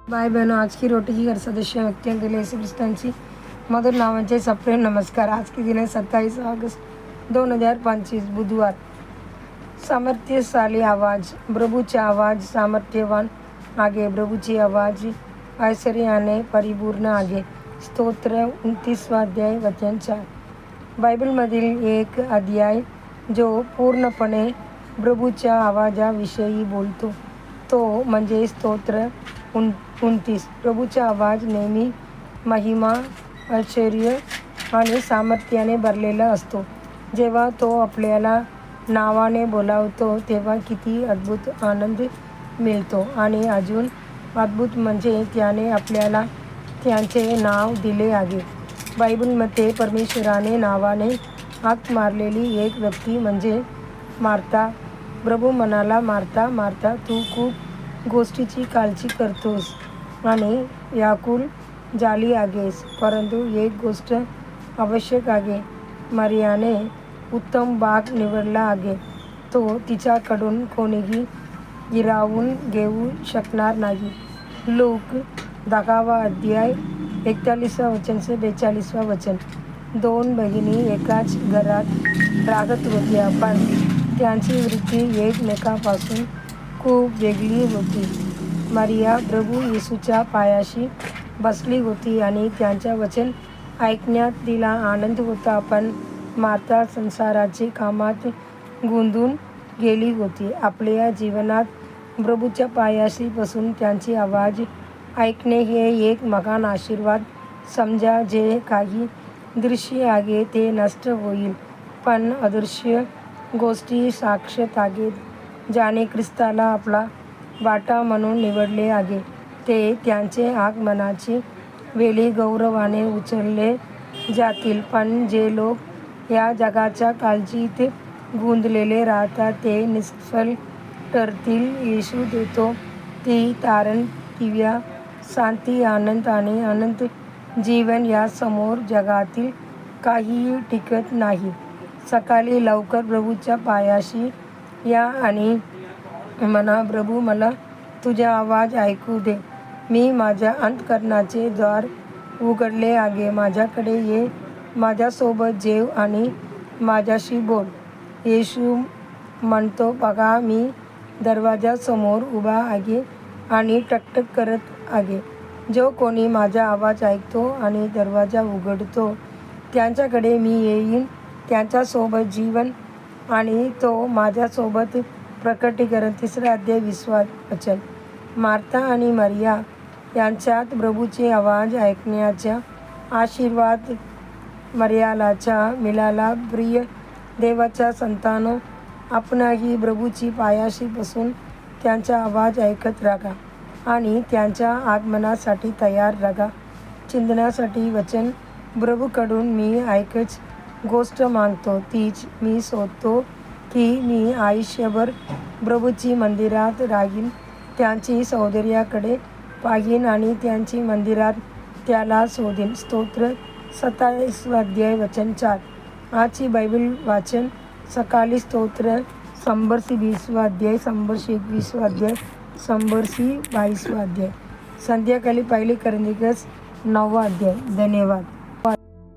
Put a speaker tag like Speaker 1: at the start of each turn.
Speaker 1: भाई बहनों, आज की रोटी की घर सदस्य व्यक्तियों के लिए यीशु ख्रिस्तांची मधुर नावांचे सप्रेम नमस्कार। आज के दिन है 27 अगस्त 2025 बुधवार। सामर्थ्यशाली आवाज, प्रभूचा आवाज सामर्थ्यवान आगे, प्रभूची आवाज ऐश्वर्याने परिपूर्ण आगे। स्तोत्र 29 अध्याय वचन 4। बायबलमधील एक अध्याय जो पूर्णपणे प्रभूच्या आवाजाविषयी बोलतो तो म्हणजे स्तोत्र 29। प्रभूचा आवाज नेहमी महिमा, ऐश्वर्य आणि सामर्थ्याने भरलेला असतो। जेव्हा तो आपल्याला नावाने बोलावतो तेव्हा किती अद्भुत आनंद मिळतो आणि अजून अद्भुत म्हणजे त्याने आपल्याला त्याचे नाव दिले आहे। बायबलमध्ये परमेश्वराने नावाने हाक मारलेली एक व्यक्ती म्हणजे मार्था। प्रभू म्हणाला, मार्था मार्था, तू खूप गोष्टीची काळजी करतोस आणि व्याकुळ झाली आहेस, परंतु एक गोष्ट आवश्यक आहे। मरियाने उत्तम भाग निवडला आहे, तो तिच्याकडून कोणीही हिरावून घेऊ शकणार नाही। लूक 10 अध्याय 41 वचन से 42 वचन। दोन बहिणी एकाच घरात राहत होत्या, पण त्यांची वृत्ती एकमेकांपासून खूप वेगळी होती। मरिया प्रभू येशूच्या पायाशी बसली होती आणि त्यांचे वचन ऐकण्यात तिला आनंद होता, पण मार्था संसाराच्या कामात गुंतून गेली होती। आपल्या जीवनात प्रभूच्या पायाशी बसून त्यांची आवाज ऐकणे हे एक महान आशीर्वाद समजा। जे काही दृश्य आहे ते नष्ट होईल, पण अदृश्य गोष्टी शाश्वत आहेत। ज्याने ख्रिस्ताला आपला वाटा म्हणून निवडले आहे ते त्यांचे आगमनाची वेळी गौरवाने उचलले जातील, पण जे लोक या जगाच्या काळजीत गुंतलेले राहतात ते निष्फळ ठरतील। येशू देतो ती तारण, दिव्य शांती, आनंद आणि अनंत जीवन यासमोर जगातील काहीही टिकत नाही। सकाळी लवकर प्रभूच्या पायाशी या आणि म्हणा, प्रभू मला तुझा आवाज ऐकू दे। मी माझ्या अंतःकरणाचे द्वार उघडले आहे, माझ्याकडे ये, माझ्यासोबत जेव आणि माझ्याशी बोल। येशू म्हणतो, बघा मी दरवाजासमोर उभा आहे आणि ठकठक करत आहे। जो कोणी माझा आवाज ऐकतो आणि दरवाजा उघडतो त्याच्याकडे मी येईन, त्याच्यासोबत जीवन आणि तो माझ्यासोबत। प्रकटीकरण 3 अध्याय 20 वचन। मार्था आणि मरिया यांच्यात प्रभूचे आवाज ऐकण्याचा आशीर्वाद मरियालाचा मिळाला। प्रिय देवाच्या संतानो, आपणही प्रभूची पायाशी बसून त्यांचा आवाज ऐकत राहा आणि त्यांच्या आगमनासाठी तयार राहा। चिंतनासाठी वचन। प्रभूकडून मी एकच गोष्ट मागतो, तीच मी शोधतो की मी आयुष्यभर प्रभूची मंदिरात राहीन, त्याची सौंदर्याकडे पाहीन आणि त्याची मंदिरात त्याला शोधीन। स्तोत्र 27 अध्याय वचन 4। आजची बायबल वाचन सकाळी स्तोत्र 120 अध्याय, 121 अध्याय, 122 अध्याय। संध्याकाळी 1 कोरिन्थियस 9 अध्याय। धन्यवाद।